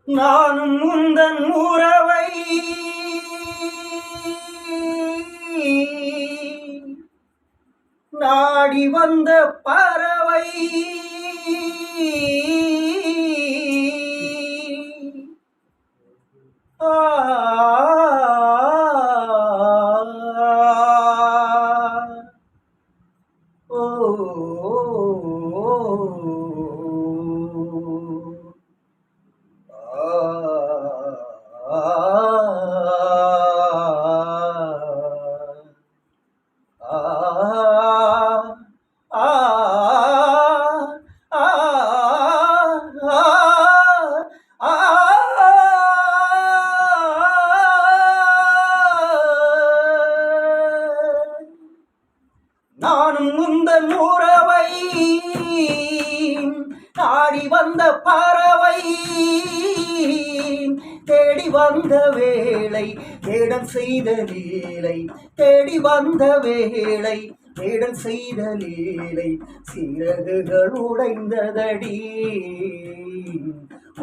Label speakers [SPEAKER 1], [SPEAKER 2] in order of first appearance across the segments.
[SPEAKER 1] நானும் உந்தன் உறவை நாடி வந்த பறவை நானும் உந்தன் உறவை நாடி வந்த பறவை தேடி வந்த வேளை தேடல் செய்த லீலை தேடி வந்த வேளை தேடல் செய்த லீலை சிறகுகள் உடைந்ததடி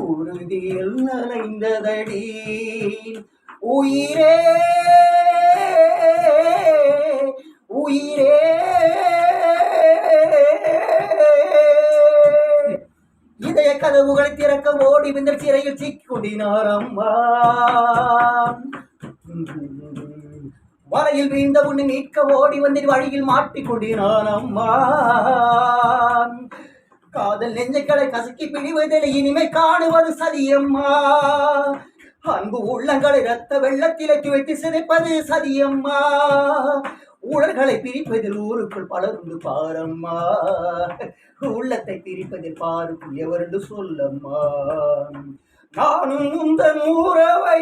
[SPEAKER 1] உறுதியில் நனைந்ததடி உயிரே உயிரே இதய கதவுகளை திறக்க ஓடி வந்த சிறையில் சிக்கிக்கொண்டினார் அம்மா வலையில் வீழ்ந்த உன்னை மீட்க ஓடி வந்து வழியில் மாட்டிக்கொண்டினான் அம்மா காதல் நெஞ்சக்களை கசக்கி பிடிவதில் இனிமை காணுவது சதியம்மா அன்பு உள்ளங்களை ரத்த வெள்ளத்திலே துவைத்து சிதைப்பது சதியம்மா ஊழல்களை பிரிப்பதில் ஊருக்குள் பலருண்டு பாரம்மா உள்ளத்தை பிரிப்பதில் பாருக்குள் எவருண்டு சொல்லம்மா நானும் உந்தன் உறவை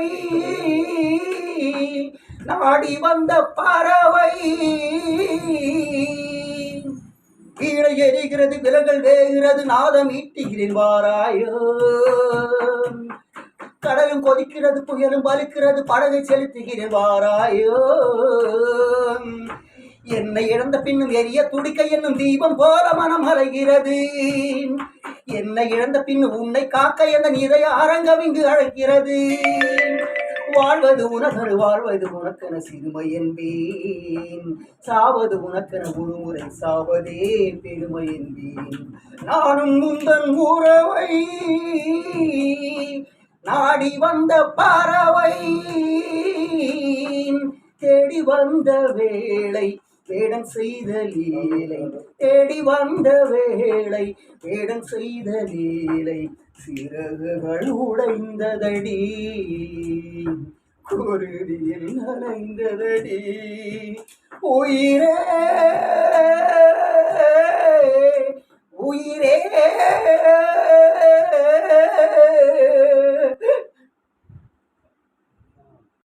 [SPEAKER 1] நாடி வந்த பறவை கீழே எரிகிறது விலங்கள் வேகிறது நாதம் ஈட்டுகிறேன் வாராயோ கடலும் கொதிக்கிறது புயலும் வலிக்கிறது படகை செலுத்துகிறேன் வாராயோ என்னை இழந்த பின்னும் எரிய துடிக்க என்னும் தீபம் போல மனம் அறைகிறது என்னை இழந்த பின்னும் உன்னை காக்க என்ற இதய அரங்கம் இங்கு அழைக்கிறது வாழ்வது உனக்கென வாழ்வது உனக்கென சிறுமை என்பேன் சாவது உனக்கென ஒருமுறை சாவதே பெருமை என்பேன் நானும் உந்தன் உறவை நாடி வந்த பறவை தேடி வந்த வேளை வேடம் செய்த லீலை தேடி வந்த வேளை வேடம் செய்த லீலை சிறகுகள் உடைந்ததடி குருதியில் நனைந்ததடி உயிரே